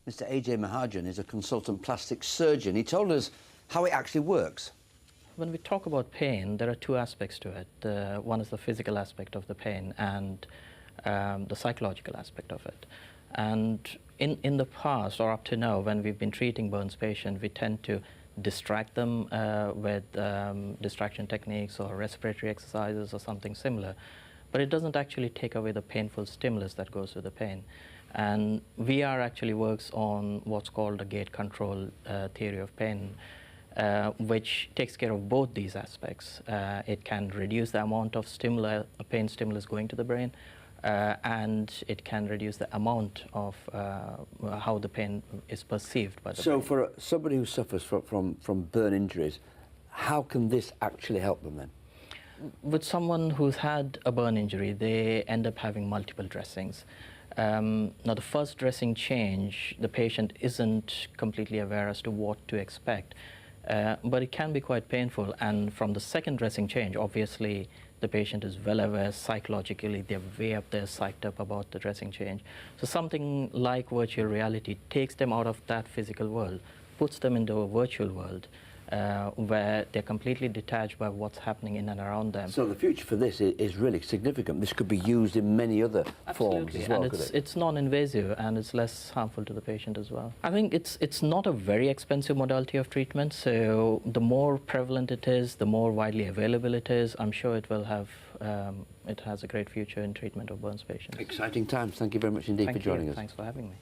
Mr. AJ Mahajan is a consultant plastic surgeon. He told us how it actually works. When we talk about pain, there are two aspects to it. One is the physical aspect of the pain and the psychological aspect of it. And in the past, or up to now, when we've been treating burns patients, we tend to distract them with distraction techniques or respiratory exercises or something similar. But it doesn't actually take away the painful stimulus that goes with the pain. And VR actually works on what's called a gate control theory of pain, which takes care of both these aspects. It can reduce the amount of pain stimulus going to the brain, and it can reduce the amount of how the pain is perceived by the brain. So for somebody who suffers from burn injuries, how can this actually help them then? With someone who's had a burn injury, they end up having multiple dressings. Now, the first dressing change, the patient isn't completely aware as to what to expect, but it can be quite painful. And from the second dressing change, obviously, the patient is well aware psychologically, they're way up there, psyched up about the dressing change. So something like virtual reality takes them out of that physical world, puts them into a virtual world, where they're completely detached by what's happening in and around them. So the future for this is really significant. This could be used in many other forms as well, and it's non-invasive and it's less harmful to the patient as well. I think it's not a very expensive modality of treatment, so the more prevalent it is, the more widely available it is, I'm sure it will have, it has a great future in treatment of burns patients. Exciting times. Thank you very much indeed for joining us. Thanks for having me.